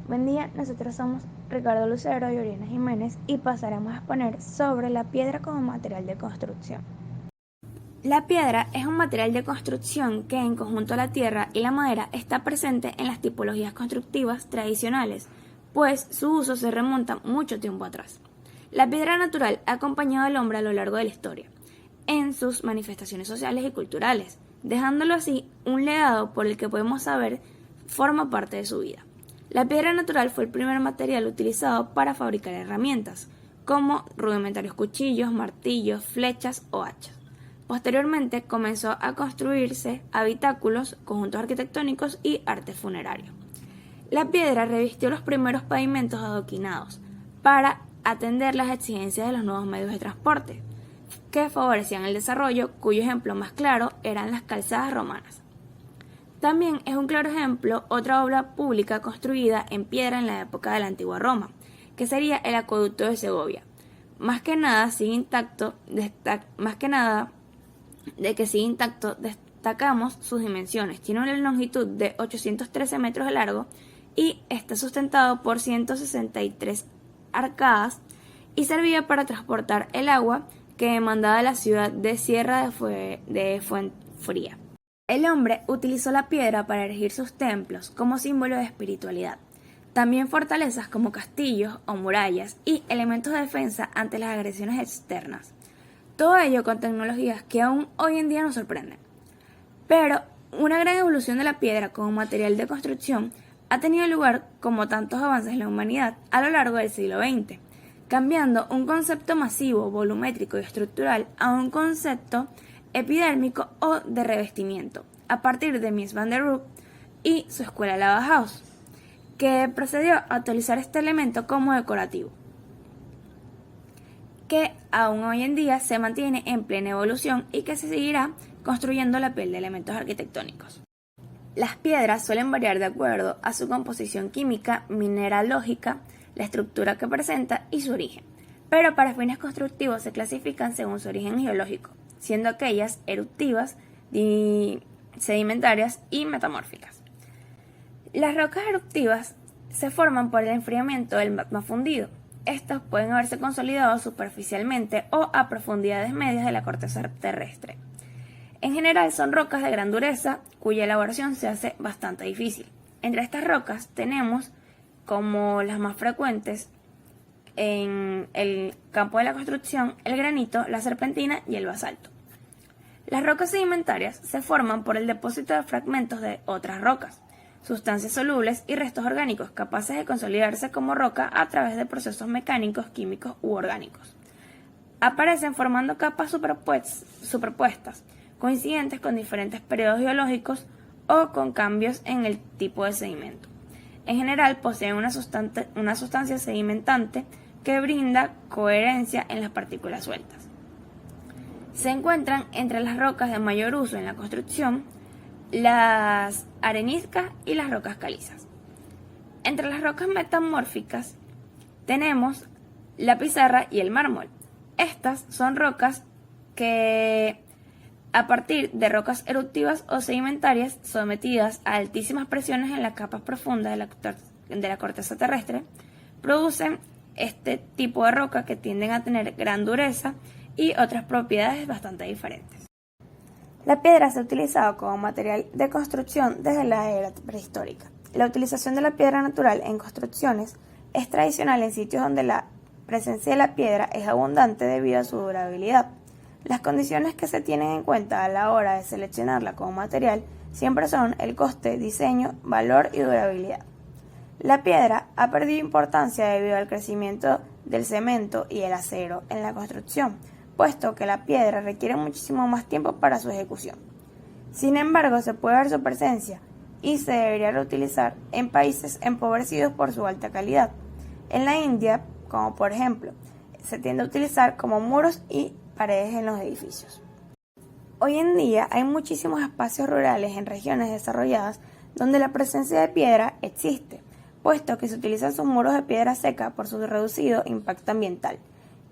Buen día, nosotros somos Ricardo Lucero y Oriana Jiménez y pasaremos a exponer sobre la piedra como material de construcción. La piedra es un material de construcción que en conjunto a la tierra y la madera está presente en las tipologías constructivas tradicionales, pues su uso se remonta mucho tiempo atrás. La piedra natural ha acompañado al hombre a lo largo de la historia, en sus manifestaciones sociales y culturales, dejándolo así un legado por el que podemos saber forma parte de su vida. La piedra natural fue el primer material utilizado para fabricar herramientas, como rudimentarios cuchillos, martillos, flechas o hachas. Posteriormente comenzó a construirse habitáculos, conjuntos arquitectónicos y arte funerario. La piedra revistió los primeros pavimentos adoquinados para atender las exigencias de los nuevos medios de transporte, que favorecían el desarrollo, cuyo ejemplo más claro eran las calzadas romanas. También es un claro ejemplo otra obra pública construida en piedra en la época de la antigua Roma, que sería el acueducto de Segovia. Más que nada, destacamos sus dimensiones. Tiene una longitud de 813 metros de largo y está sustentado por 163 arcadas y servía para transportar el agua que demandaba la ciudad de Sierra de Fuenfría. El hombre utilizó la piedra para erigir sus templos como símbolo de espiritualidad, también fortalezas como castillos o murallas y elementos de defensa ante las agresiones externas. Todo ello con tecnologías que aún hoy en día nos sorprenden. Pero una gran evolución de la piedra como material de construcción ha tenido lugar como tantos avances en la humanidad a lo largo del siglo XX, cambiando un concepto masivo, volumétrico y estructural a un concepto epidérmico o de revestimiento, a partir de Mies van der Rohe y su escuela la Bauhaus, que procedió a utilizar este elemento como decorativo, que aún hoy en día se mantiene en plena evolución y que se seguirá construyendo la piel de elementos arquitectónicos. Las piedras suelen variar de acuerdo a su composición química, mineralógica, la estructura que presenta y su origen, pero para fines constructivos se clasifican según su origen geológico, siendo aquellas eruptivas, sedimentarias y metamórficas. Las rocas eruptivas se forman por el enfriamiento del magma fundido. Estos pueden haberse consolidado superficialmente o a profundidades medias de la corteza terrestre. En general son rocas de gran dureza, cuya elaboración se hace bastante difícil. Entre estas rocas tenemos, como las más frecuentes en el campo de la construcción, el granito, la serpentina y el basalto. Las rocas sedimentarias se forman por el depósito de fragmentos de otras rocas, sustancias solubles y restos orgánicos capaces de consolidarse como roca a través de procesos mecánicos, químicos u orgánicos. Aparecen formando capas superpuestas, coincidentes con diferentes periodos geológicos o con cambios en el tipo de sedimento. En general poseen una sustancia sedimentante que brinda coherencia en las partículas sueltas. Se encuentran entre las rocas de mayor uso en la construcción las areniscas y las rocas calizas. Entre las rocas metamórficas tenemos la pizarra y el mármol. Estas son rocas que, a partir de rocas eruptivas o sedimentarias sometidas a altísimas presiones en las capas profundas de la corteza terrestre, producen este tipo de roca que tienden a tener gran dureza y otras propiedades bastante diferentes. La piedra se ha utilizado como material de construcción desde la era prehistórica. La utilización de la piedra natural en construcciones es tradicional en sitios donde la presencia de la piedra es abundante debido a su durabilidad. Las condiciones que se tienen en cuenta a la hora de seleccionarla como material siempre son el coste, diseño, valor y durabilidad. La piedra ha perdido importancia debido al crecimiento del cemento y el acero en la construcción, puesto que la piedra requiere muchísimo más tiempo para su ejecución. Sin embargo, se puede ver su presencia y se debería reutilizar en países empobrecidos por su alta calidad. En la India, como por ejemplo, se tiende a utilizar como muros y paredes en los edificios. Hoy en día hay muchísimos espacios rurales en regiones desarrolladas donde la presencia de piedra existe, puesto que se utilizan sus muros de piedra seca por su reducido impacto ambiental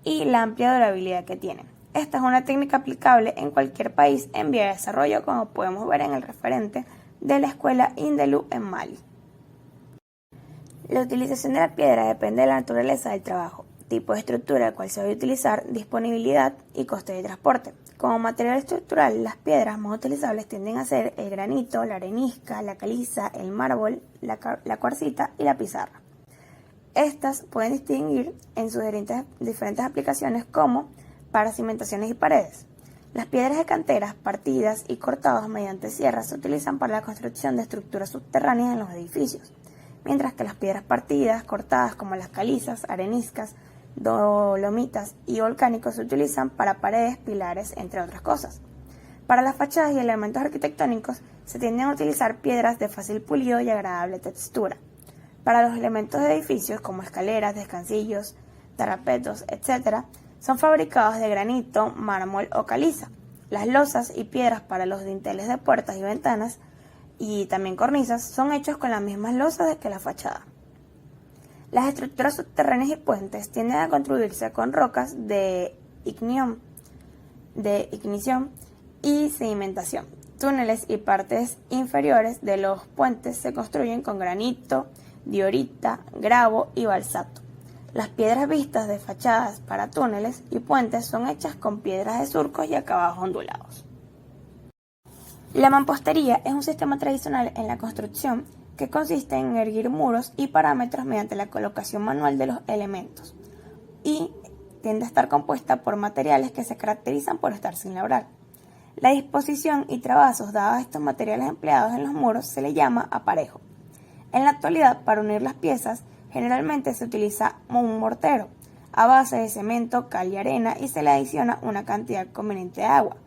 y la amplia durabilidad que tienen. Esta es una técnica aplicable en cualquier país en vía de desarrollo, como podemos ver en el referente de la escuela Indelu en Mali. La utilización de la piedra depende de la naturaleza del trabajo, tipo de estructura al cual se va a utilizar, disponibilidad y coste de transporte. Como material estructural, las piedras más utilizables tienden a ser el granito, la arenisca, la caliza, el mármol, la cuarcita y la pizarra. Estas pueden distinguir en sus diferentes aplicaciones como para cimentaciones y paredes. Las piedras de canteras partidas y cortadas mediante sierras se utilizan para la construcción de estructuras subterráneas en los edificios, mientras que las piedras partidas, cortadas como las calizas, areniscas, dolomitas y volcánicos se utilizan para paredes, pilares, entre otras cosas. Para las fachadas y elementos arquitectónicos se tienden a utilizar piedras de fácil pulido y agradable textura. Para los elementos de edificios como escaleras, descansillos, tarapetos, etc., son fabricados de granito, mármol o caliza. Las losas y piedras para los dinteles de puertas y ventanas y también cornisas son hechos con las mismas losas que la fachada. Las estructuras subterráneas y puentes tienden a construirse con rocas de ignición y sedimentación. Túneles y partes inferiores de los puentes se construyen con granito, diorita, gravo y balsato. Las piedras vistas de fachadas para túneles y puentes son hechas con piedras de surcos y acabados ondulados. La mampostería es un sistema tradicional en la construcción que consiste en erguir muros y parámetros mediante la colocación manual de los elementos y tiende a estar compuesta por materiales que se caracterizan por estar sin labrar. La disposición y trabazos dados a estos materiales empleados en los muros se le llama aparejo. En la actualidad, para unir las piezas, generalmente se utiliza un mortero a base de cemento, cal y arena y se le adiciona una cantidad conveniente de agua.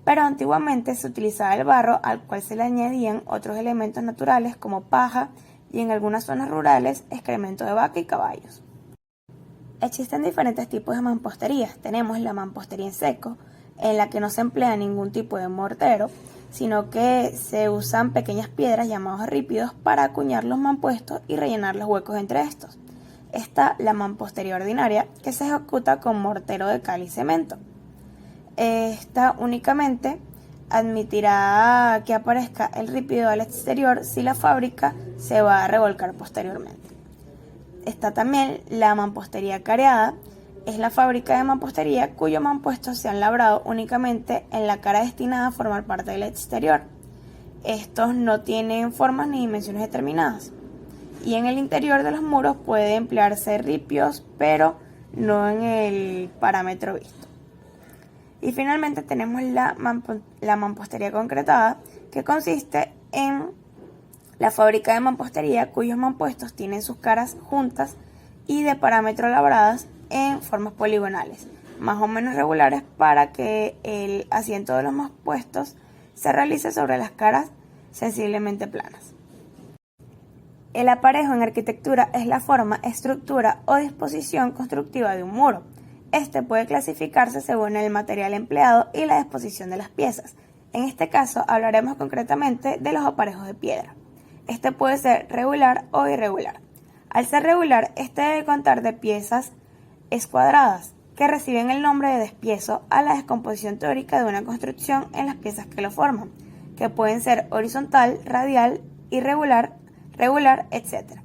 Pero antiguamente se utilizaba el barro al cual se le añadían otros elementos naturales como paja y en algunas zonas rurales excremento de vaca y caballos. Existen diferentes tipos de mamposterías. Tenemos la mampostería en seco, en la que no se emplea ningún tipo de mortero, sino que se usan pequeñas piedras llamadas rípidos para acuñar los mampuestos y rellenar los huecos entre estos. Está la mampostería ordinaria, que se ejecuta con mortero de cal y cemento. Esta únicamente admitirá que aparezca el rípido al exterior si la fábrica se va a revolcar posteriormente. Está también la mampostería careada, es la fábrica de mampostería cuyos mampuestos se han labrado únicamente en la cara destinada a formar parte del exterior. Estos no tienen formas ni dimensiones determinadas. Y en el interior de los muros puede emplearse ripios, pero no en el parámetro visto. Y finalmente tenemos la mampostería concretada, que consiste en la fábrica de mampostería cuyos mampuestos tienen sus caras juntas y de parámetro labradas en formas poligonales, más o menos regulares para que el asiento de los mampuestos se realice sobre las caras sensiblemente planas. El aparejo en arquitectura es la forma, estructura o disposición constructiva de un muro. Este puede clasificarse según el material empleado y la disposición de las piezas. En este caso hablaremos concretamente de los aparejos de piedra. Este puede ser regular o irregular. Al ser regular, este debe contar de piezas escuadradas que reciben el nombre de despiezo a la descomposición teórica de una construcción en las piezas que lo forman, que pueden ser horizontal, radial, irregular, regular, etc.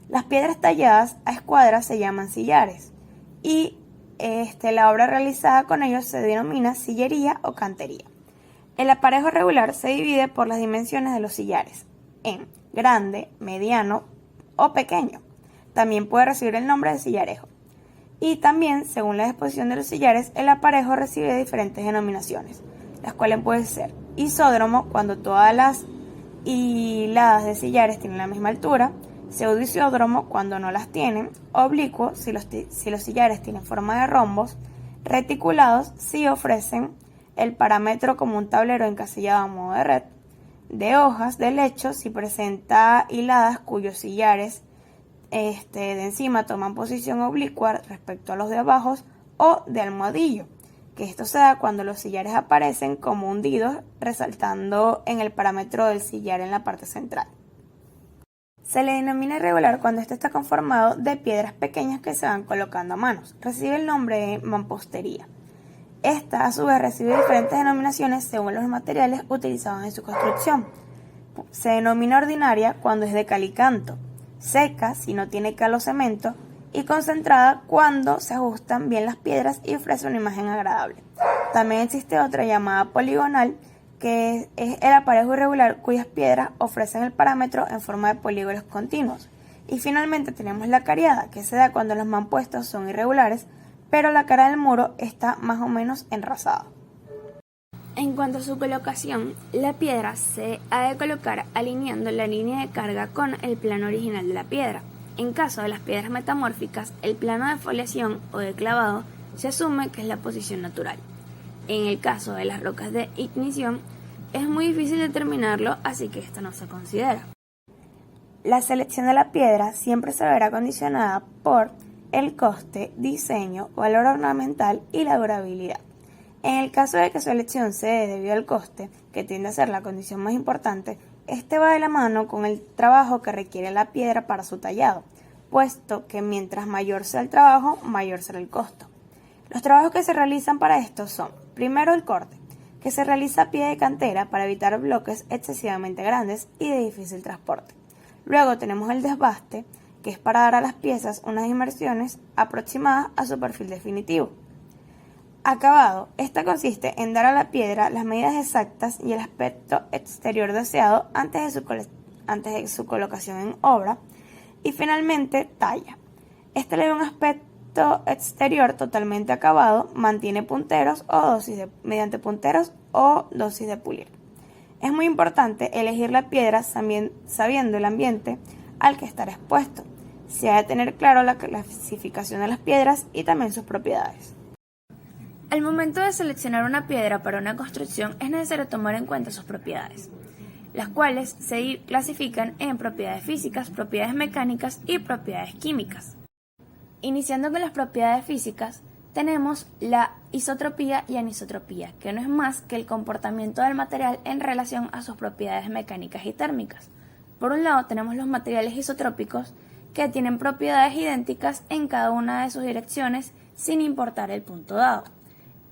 Las piedras talladas a escuadras se llaman sillares y la obra realizada con ellos se denomina sillería o cantería. El aparejo regular se divide por las dimensiones de los sillares en grande, mediano o pequeño. También puede recibir el nombre de sillarejo. Y también, según la disposición de los sillares, el aparejo recibe diferentes denominaciones, las cuales pueden ser isódromo, cuando todas las hiladas de sillares tienen la misma altura; pseudoisódromo, cuando no las tienen; oblicuo, si los sillares tienen forma de rombos; reticulados, si ofrecen el parámetro como un tablero encasillado a modo de red; de hojas de lecho, si presenta hiladas cuyos sillares de encima toman posición oblicua respecto a los de abajo; o de almohadillo, que esto se da cuando los sillares aparecen como hundidos, resaltando en el parámetro del sillar en la parte central. Se le denomina irregular cuando este está conformado de piedras pequeñas que se van colocando a manos. Recibe el nombre de mampostería. Esta, a su vez, recibe diferentes denominaciones según los materiales utilizados en su construcción. Se denomina ordinaria cuando es de cal y canto. seca si no tiene cal o cemento y concentrada cuando se ajustan bien las piedras y ofrece una imagen agradable. También existe otra llamada poligonal, que es el aparejo irregular cuyas piedras ofrecen el parámetro en forma de polígonos continuos. Y finalmente tenemos la cariada, que se da cuando los mampuestos son irregulares, pero la cara del muro está más o menos enrasada. En cuanto a su colocación, la piedra se ha de colocar alineando la línea de carga con el plano original de la piedra. En caso de las piedras metamórficas, el plano de foliación o de clavado se asume que es la posición natural. En el caso de las rocas de ignición, es muy difícil determinarlo, así que esto no se considera. La selección de la piedra siempre se verá condicionada por el coste, diseño, valor ornamental y la durabilidad. En el caso de que su elección se dé debido al coste, que tiende a ser la condición más importante, este va de la mano con el trabajo que requiere la piedra para su tallado, puesto que mientras mayor sea el trabajo, mayor será el costo. Los trabajos que se realizan para esto son, primero, el corte, que se realiza a pie de cantera para evitar bloques excesivamente grandes y de difícil transporte. Luego tenemos el desbaste, que es para dar a las piezas unas dimensiones aproximadas a su perfil definitivo. Acabado, esta consiste en dar a la piedra las medidas exactas y el aspecto exterior deseado antes de su colocación en obra. Y finalmente, talla. Este le da un aspecto exterior totalmente acabado, mantiene punteros mediante punteros o dosis de pulir. Es muy importante elegir la piedra sabiendo el ambiente al que estará expuesto. Se ha de tener claro la clasificación de las piedras y también sus propiedades. Al momento de seleccionar una piedra para una construcción es necesario tomar en cuenta sus propiedades, las cuales se clasifican en propiedades físicas, propiedades mecánicas y propiedades químicas. Iniciando con las propiedades físicas, tenemos la isotropía y anisotropía, que no es más que el comportamiento del material en relación a sus propiedades mecánicas y térmicas. Por un lado tenemos los materiales isotrópicos, que tienen propiedades idénticas en cada una de sus direcciones sin importar el punto dado.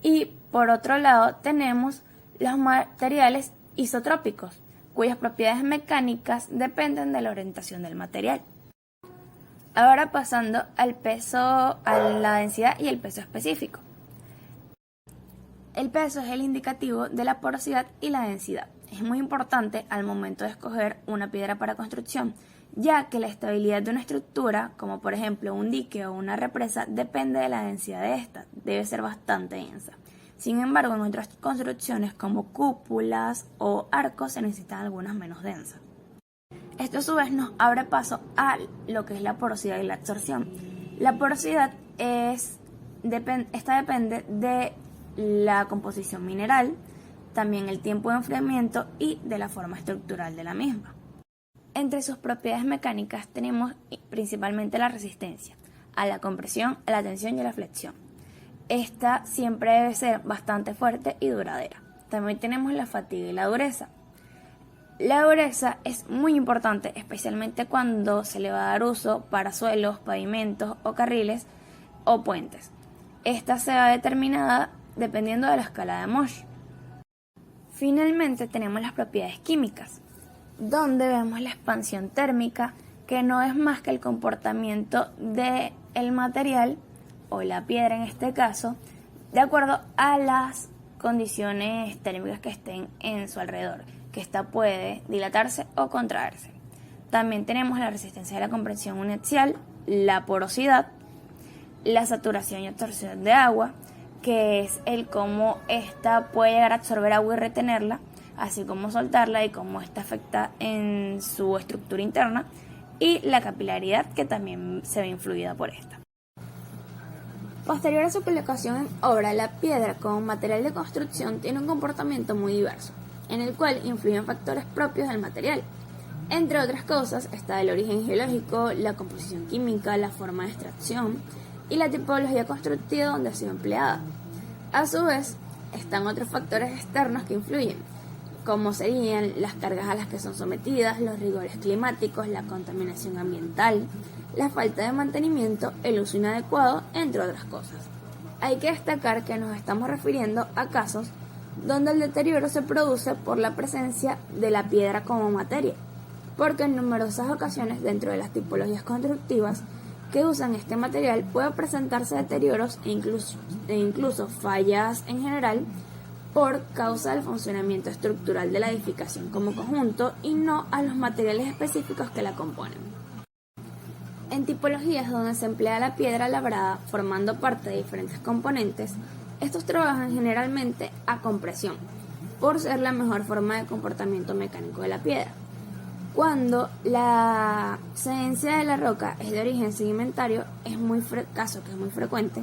Y por otro lado tenemos los materiales isotrópicos, cuyas propiedades mecánicas dependen de la orientación del material. Ahora pasando al peso, a la densidad y el peso específico. El peso es el indicativo de la porosidad y la densidad. Es muy importante al momento de escoger una piedra para construcción, ya que la estabilidad de una estructura, como por ejemplo un dique o una represa, depende de la densidad de esta, debe ser bastante densa. Sin embargo, en otras construcciones como cúpulas o arcos se necesitan algunas menos densas. Esto a su vez nos abre paso a lo que es la porosidad y la absorción. La porosidad depende de la composición mineral, también el tiempo de enfriamiento y de la forma estructural de la misma. Entre sus propiedades mecánicas tenemos principalmente la resistencia a la compresión, a la tensión y a la flexión. Esta siempre debe ser bastante fuerte y duradera. También tenemos la fatiga y la dureza. La dureza es muy importante, especialmente cuando se le va a dar uso para suelos, pavimentos o carriles o puentes. Esta se va determinada dependiendo de la escala de Mohs. Finalmente tenemos las propiedades químicas, donde vemos la expansión térmica, que no es más que el comportamiento del material o la piedra en este caso, de acuerdo a las condiciones térmicas que estén en su alrededor, que ésta puede dilatarse o contraerse. También tenemos la resistencia a la compresión inercial, la porosidad, la saturación y absorción de agua, que es el cómo ésta puede llegar a absorber agua y retenerla, así como soltarla y cómo esta afecta en su estructura interna, y la capilaridad, que también se ve influida por esta. Posterior a su colocación en obra, la piedra como material de construcción tiene un comportamiento muy diverso, en el cual influyen factores propios del material. Entre otras cosas está el origen geológico, la composición química, la forma de extracción y la tipología constructiva donde ha sido empleada. A su vez, están otros factores externos que influyen, como serían las cargas a las que son sometidas, los rigores climáticos, la contaminación ambiental, la falta de mantenimiento, el uso inadecuado, entre otras cosas. Hay que destacar que nos estamos refiriendo a casos donde el deterioro se produce por la presencia de la piedra como materia. porque en numerosas ocasiones dentro de las tipologías constructivas que usan este material puede presentarse deterioros e incluso fallas en general por causa del funcionamiento estructural de la edificación como conjunto y no a los materiales específicos que la componen. En tipologías donde se emplea la piedra labrada formando parte de diferentes componentes, estos trabajan generalmente a compresión, por ser la mejor forma de comportamiento mecánico de la piedra. Cuando la cedencia de la roca es de origen sedimentario, caso que es muy frecuente,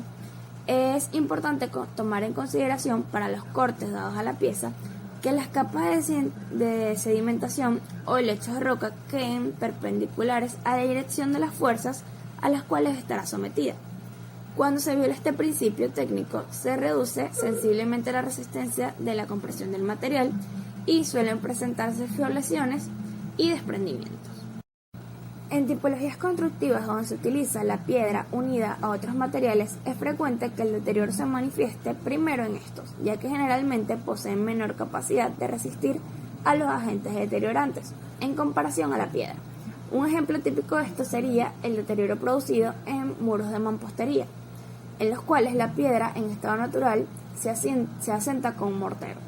es importante tomar en consideración para los cortes dados a la pieza que las capas de sedimentación o lechos de roca queden perpendiculares a la dirección de las fuerzas a las cuales estará sometida. Cuando se viola este principio técnico, se reduce sensiblemente la resistencia de la compresión del material y suelen presentarse fibrilaciones y desprendimientos. En tipologías constructivas donde se utiliza la piedra unida a otros materiales, es frecuente que el deterioro se manifieste primero en estos, ya que generalmente poseen menor capacidad de resistir a los agentes deteriorantes, en comparación a la piedra. Un ejemplo típico de esto sería el deterioro producido en muros de mampostería, en los cuales la piedra en estado natural se asenta con un mortero.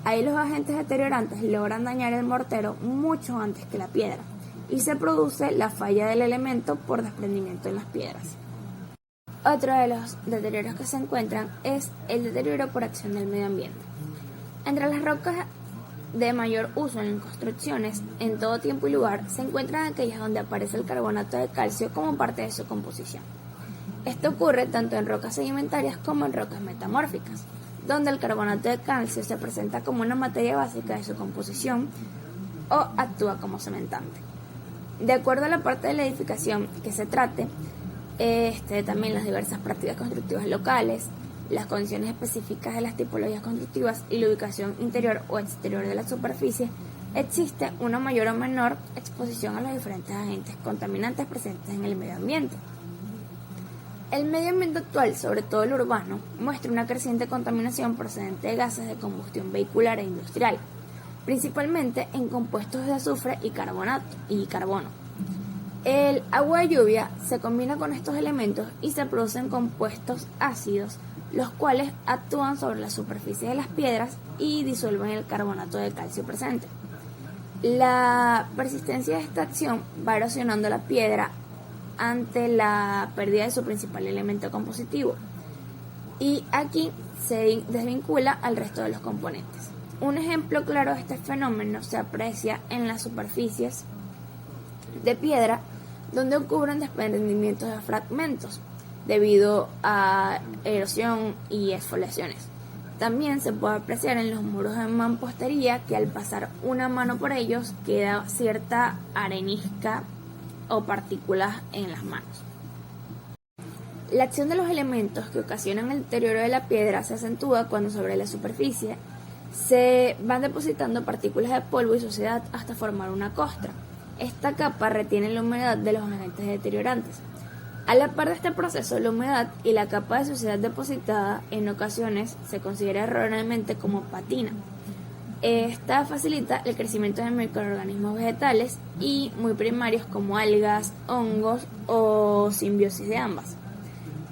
Ahí los agentes deteriorantes logran dañar el mortero mucho antes que la piedra, y se produce la falla del elemento por desprendimiento de las piedras. Otro de los deterioros que se encuentran es el deterioro por acción del medio ambiente. Entre las rocas de mayor uso en construcciones, en todo tiempo y lugar, se encuentran aquellas donde aparece el carbonato de calcio como parte de su composición. Esto ocurre tanto en rocas sedimentarias como en rocas metamórficas, donde el carbonato de calcio se presenta como una materia básica de su composición o actúa como cementante. De acuerdo a la parte de la edificación que se trate, también las diversas prácticas constructivas locales, las condiciones específicas de las tipologías constructivas y la ubicación interior o exterior de la superficie, existe una mayor o menor exposición a los diferentes agentes contaminantes presentes en el medio ambiente. El medio ambiente actual, sobre todo el urbano, muestra una creciente contaminación procedente de gases de combustión vehicular e industrial, principalmente en compuestos de azufre y carbono. El agua de lluvia se combina con estos elementos y se producen compuestos ácidos, los cuales actúan sobre la superficie de las piedras y disuelven el carbonato de calcio presente. La persistencia de esta acción va erosionando la piedra ante la pérdida de su principal elemento compositivo, y aquí se desvincula al resto de los componentes. Un ejemplo claro de este fenómeno se aprecia en las superficies de piedra donde ocurren desprendimientos de fragmentos debido a erosión y exfoliaciones. También se puede apreciar en los muros de mampostería que al pasar una mano por ellos queda cierta arenisca o partículas en las manos. La acción de los elementos que ocasionan el deterioro de la piedra se acentúa cuando sobre la superficie se van depositando partículas de polvo y suciedad hasta formar una costra. Esta capa retiene la humedad de los agentes deteriorantes. A la par de este proceso, la humedad y la capa de suciedad depositada en ocasiones se considera erróneamente como patina. Esta facilita el crecimiento de microorganismos vegetales y muy primarios como algas, hongos o simbiosis de ambas.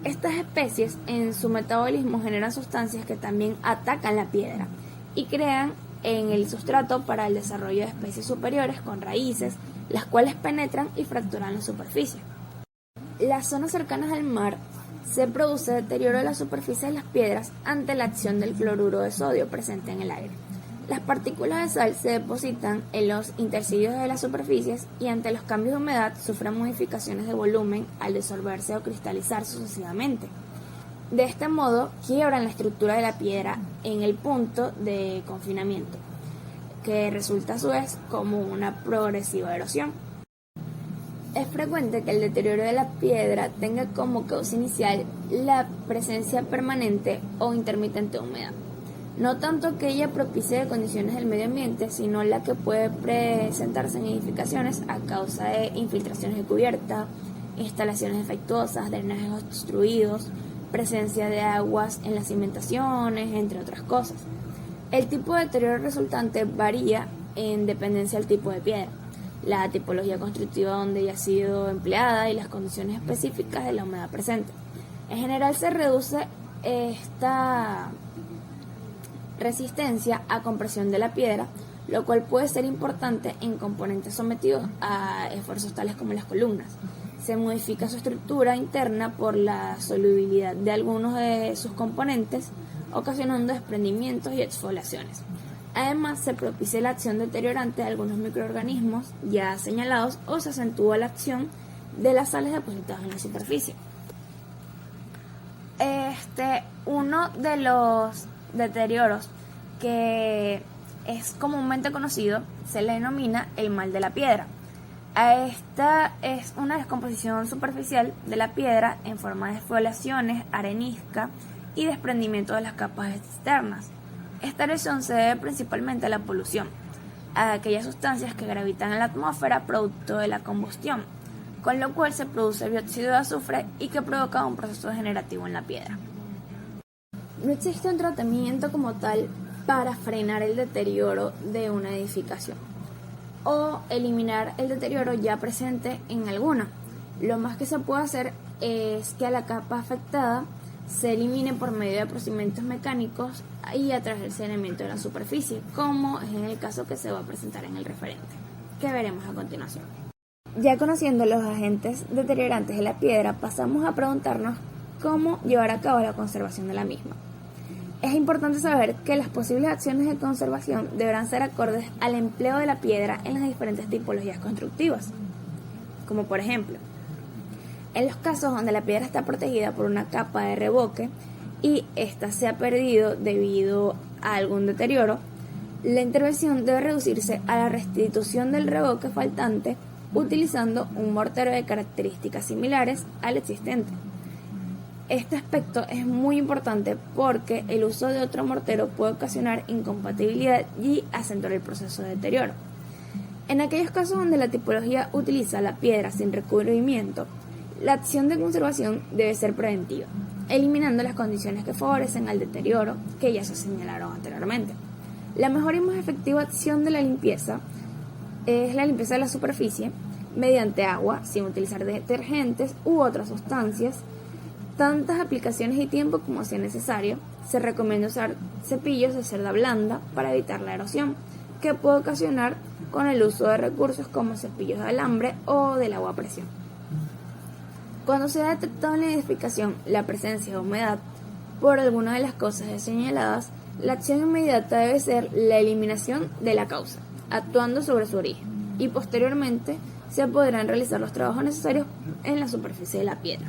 Estas especies en su metabolismo generan sustancias que también atacan la piedra y crean en el sustrato para el desarrollo de especies superiores con raíces, las cuales penetran y fracturan la superficie. Las zonas cercanas al mar se produce deterioro de la superficie de las piedras ante la acción del cloruro de sodio presente en el aire. Las partículas de sal se depositan en los intersticios de las superficies y ante los cambios de humedad sufren modificaciones de volumen al disolverse o cristalizar sucesivamente. De este modo, quiebran la estructura de la piedra en el punto de confinamiento, que resulta a su vez como una progresiva erosión. Es frecuente que el deterioro de la piedra tenga como causa inicial la presencia permanente o intermitente de humedad. No tanto que ella propicie de condiciones del medio ambiente, sino la que puede presentarse en edificaciones a causa de infiltraciones de cubierta, instalaciones defectuosas, drenajes obstruidos, presencia de aguas en las cimentaciones, entre otras cosas. El tipo de deterioro resultante varía en dependencia del tipo de piedra. la tipología constructiva donde haya sido empleada y las condiciones específicas de la humedad presente. En general se reduce esta resistencia a compresión de la piedra, lo cual puede ser importante en componentes sometidos a esfuerzos tales como las columnas. Se modifica su estructura interna por la solubilidad de algunos de sus componentes, ocasionando desprendimientos y exfoliaciones. Además, se propicia la acción deteriorante de algunos microorganismos ya señalados o se acentúa la acción de las sales depositadas en la superficie. Uno de los deterioros que es comúnmente conocido se le denomina el mal de la piedra. Esta es una descomposición superficial de la piedra en forma de exfoliaciones, arenisca y desprendimiento de las capas externas. Esta erosión se debe principalmente a la polución, a aquellas sustancias que gravitan en la atmósfera producto de la combustión, con lo cual se produce dióxido de azufre y que provoca un proceso degenerativo en la piedra. No existe un tratamiento como tal para frenar el deterioro de una edificación o eliminar el deterioro ya presente en alguna. Lo más que se puede hacer es que a la capa afectada se elimine por medio de procedimientos mecánicos y a través del saneamiento de la superficie, como es en el caso que se va a presentar en el referente, que veremos a continuación. Ya conociendo los agentes deteriorantes de la piedra, pasamos a preguntarnos cómo llevar a cabo la conservación de la misma. Es importante saber que las posibles acciones de conservación deberán ser acordes al empleo de la piedra en las diferentes tipologías constructivas, como por ejemplo, en los casos donde la piedra está protegida por una capa de revoque y ésta se ha perdido debido a algún deterioro, la intervención debe reducirse a la restitución del revoque faltante utilizando un mortero de características similares al existente. Este aspecto es muy importante porque el uso de otro mortero puede ocasionar incompatibilidad y acentuar el proceso de deterioro. En aquellos casos donde la tipología utiliza la piedra sin recubrimiento, la acción de conservación debe ser preventiva, eliminando las condiciones que favorecen al deterioro que ya se señalaron anteriormente. La mejor y más efectiva acción de la limpieza es la limpieza de la superficie mediante agua, sin utilizar detergentes u otras sustancias, tantas aplicaciones y tiempo como sea necesario. Se recomienda usar cepillos de cerda blanda para evitar la erosión, que puede ocasionar con el uso de recursos como cepillos de alambre o del agua a presión. Cuando se ha detectado en la edificación la presencia de humedad por alguna de las causas señaladas, la acción inmediata debe ser la eliminación de la causa, actuando sobre su origen, y posteriormente se podrán realizar los trabajos necesarios en la superficie de la piedra.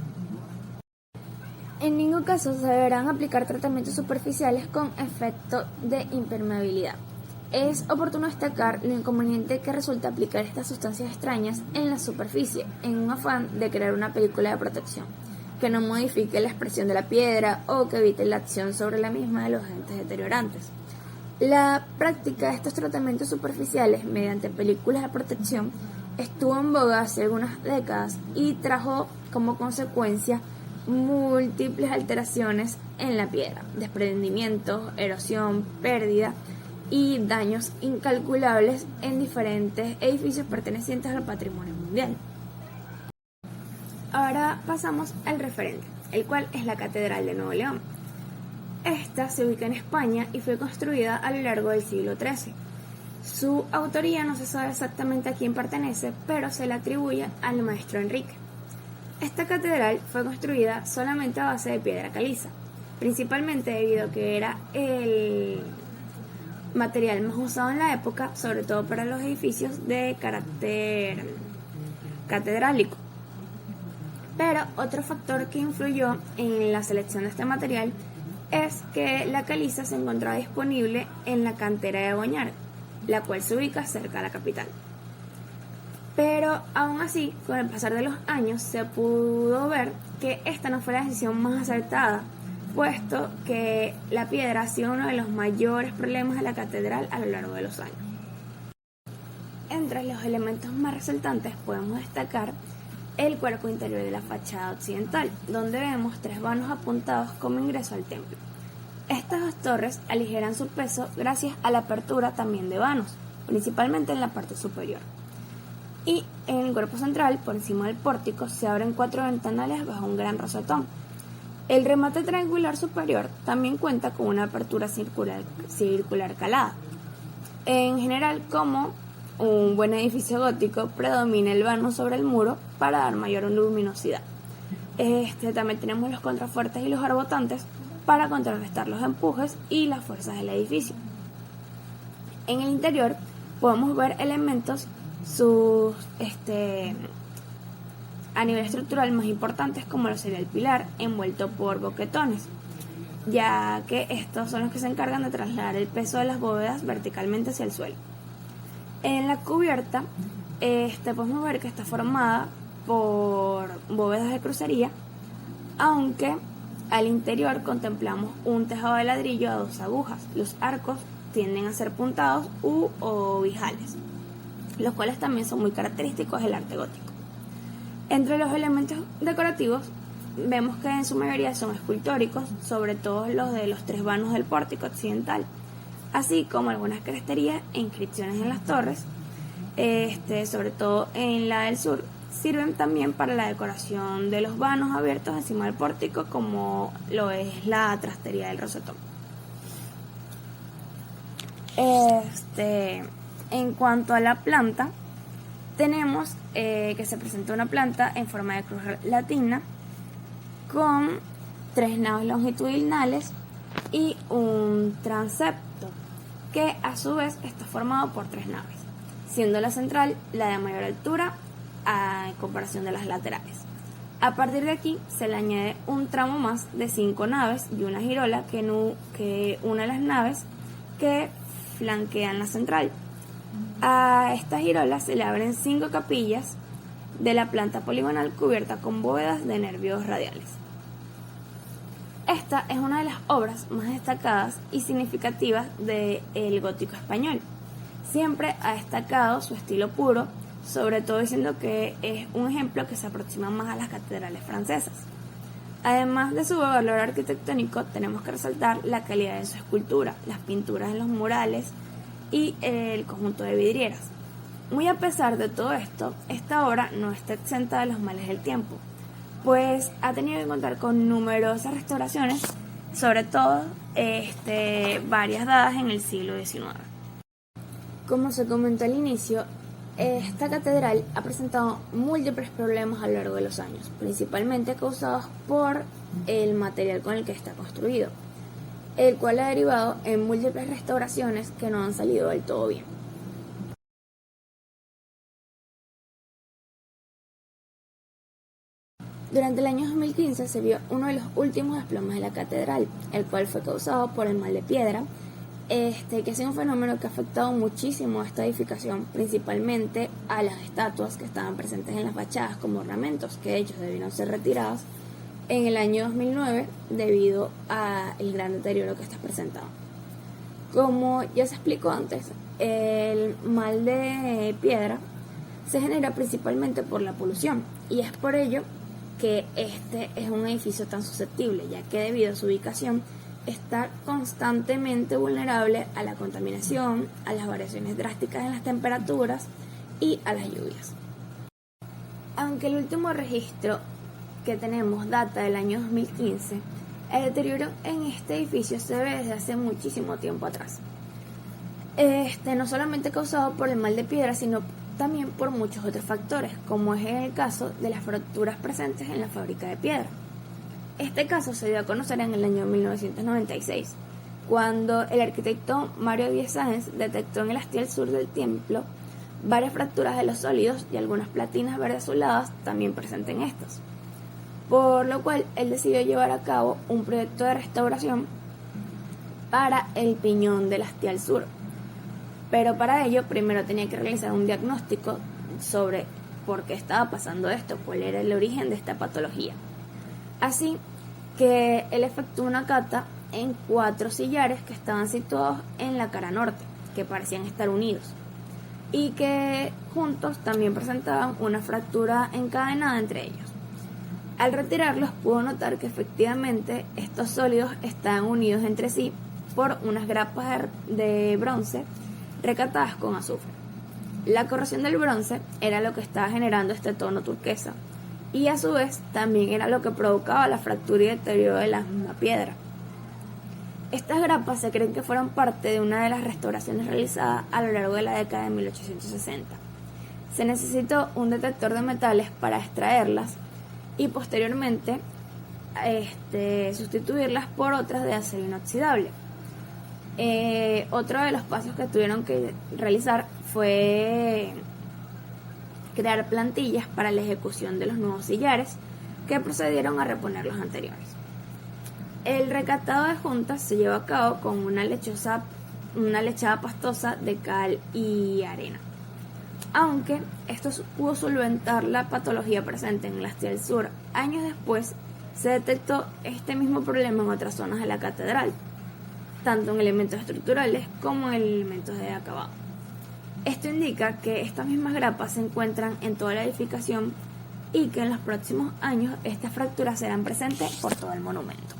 En ningún caso se deberán aplicar tratamientos superficiales con efecto de impermeabilidad. Es oportuno destacar lo inconveniente que resulta aplicar estas sustancias extrañas en la superficie, en un afán de crear una película de protección, que no modifique la expresión de la piedra o que evite la acción sobre la misma de los agentes deteriorantes. La práctica de estos tratamientos superficiales mediante películas de protección estuvo en boga hace algunas décadas y trajo como consecuencia múltiples alteraciones en la piedra, desprendimientos, erosión, pérdida y daños incalculables en diferentes edificios pertenecientes al patrimonio mundial. Ahora pasamos al referente, el cual es la Catedral de Nuevo León. Esta se ubica en España y fue construida a lo largo del siglo XIII. Su autoría no se sabe exactamente a quién pertenece, pero se le atribuye al maestro Enrique. Esta catedral fue construida solamente a base de piedra caliza, principalmente debido a que era el material más usado en la época, sobre todo para los edificios de carácter catedrálico. Pero otro factor que influyó en la selección de este material es que la caliza se encontraba disponible en la cantera de Boñar, la cual se ubica cerca de la capital. Pero aún así, con el pasar de los años, se pudo ver que esta no fue la decisión más acertada, puesto que la piedra ha sido uno de los mayores problemas de la catedral a lo largo de los años. Entre los elementos más resaltantes podemos destacar el cuerpo interior de la fachada occidental, donde vemos 3 vanos apuntados como ingreso al templo. Estas 2 torres aligeran su peso gracias a la apertura también de vanos, principalmente en la parte superior. Y en el cuerpo central, por encima del pórtico, se abren 4 ventanales bajo un gran rosetón. El remate triangular superior también cuenta con una apertura circular calada. En general, como un buen edificio gótico, predomina el vano sobre el muro para dar mayor luminosidad. También tenemos los contrafuertes y los arbotantes para contrarrestar los empujes y las fuerzas del edificio. En el interior podemos ver elementos a nivel estructural más importantes, como lo sería el pilar envuelto por boquetones, ya que estos son los que se encargan de trasladar el peso de las bóvedas verticalmente hacia el suelo. En la cubierta podemos ver que está formada por bóvedas de crucería, aunque al interior contemplamos un tejado de ladrillo a 2 agujas. Los arcos tienden a ser puntados u ovijales, los cuales también son muy característicos del arte gótico. Entre los elementos decorativos vemos que en su mayoría son escultóricos, sobre todo los de los 3 vanos del pórtico occidental, así como algunas cresterías e inscripciones en las torres, sobre todo en la del sur. Sirven también para la decoración de los vanos abiertos encima del pórtico, como lo es la trastería del rosetón. En cuanto a la planta, tenemos que se presenta una planta en forma de cruz latina con 3 naves longitudinales y un transepto, que a su vez está formado por 3 naves, siendo la central la de mayor altura en comparación de las laterales. A partir de aquí se le añade un tramo más de 5 naves y una girola que une las naves que flanquean la central. A esta girola se le abren 5 capillas de la planta poligonal cubierta con bóvedas de nervios radiales. Esta es una de las obras más destacadas y significativas del gótico español. Siempre ha destacado su estilo puro, sobre todo diciendo que es un ejemplo que se aproxima más a las catedrales francesas. Además de su valor arquitectónico, tenemos que resaltar la calidad de su escultura, las pinturas en los murales y el conjunto de vidrieras. Muy a pesar de todo esto, esta obra no está exenta de los males del tiempo, pues ha tenido que contar con numerosas restauraciones, sobre todo varias dadas en el siglo XIX. Como se comentó al inicio, esta catedral ha presentado múltiples problemas a lo largo de los años, principalmente causados por el material con el que está construido, el cual ha derivado en múltiples restauraciones que no han salido del todo bien. Durante el año 2015 se vio uno de los últimos desplomes de la catedral, el cual fue causado por el mal de piedra, que ha sido un fenómeno que ha afectado muchísimo a esta edificación, principalmente a las estatuas que estaban presentes en las fachadas como ornamentos, que de hecho debieron ser retiradas en el año 2009 debido al gran deterioro que está presentado. Como ya se explicó antes, el mal de piedra se genera principalmente por la polución, y es por ello que este es un edificio tan susceptible, ya que debido a su ubicación está constantemente vulnerable a la contaminación, a las variaciones drásticas en las temperaturas y a las lluvias. Aunque el último registro que tenemos data del año 2015, el deterioro en este edificio se ve desde hace muchísimo tiempo atrás. No solamente causado por el mal de piedra, sino también por muchos otros factores, como es el caso de las fracturas presentes en la fábrica de piedra. Este caso se dio a conocer en el año 1996, cuando el arquitecto Mario Díez Sáenz detectó en el hastial sur del templo varias fracturas de los sólidos y algunas platinas verde azuladas también presentes en estos, por lo cual él decidió llevar a cabo un proyecto de restauración para el piñón del hastial sur. Pero para ello primero tenía que realizar un diagnóstico sobre por qué estaba pasando esto, cuál era el origen de esta patología. Así que él efectuó una cata en 4 sillares que estaban situados en la cara norte, que parecían estar unidos, y que juntos también presentaban una fractura encadenada entre ellos. Al retirarlos pudo notar que efectivamente estos sólidos estaban unidos entre sí por unas grapas de bronce recatadas con azufre. La corrosión del bronce era lo que estaba generando este tono turquesa y a su vez también era lo que provocaba la fractura y deterioro de la misma piedra. Estas grapas se creen que fueron parte de una de las restauraciones realizadas a lo largo de la década de 1860. Se necesitó un detector de metales para extraerlas y posteriormente sustituirlas por otras de acero inoxidable. Otro de los pasos que tuvieron que realizar fue crear plantillas para la ejecución de los nuevos sillares que procedieron a reponer los anteriores. El recatado de juntas se llevó a cabo con una lechada pastosa de cal y arena. Aunque esto pudo solventar la patología presente en el Hastial Sur, años después se detectó este mismo problema en otras zonas de la catedral, tanto en elementos estructurales como en elementos de acabado. Esto indica que estas mismas grapas se encuentran en toda la edificación y que en los próximos años estas fracturas serán presentes por todo el monumento.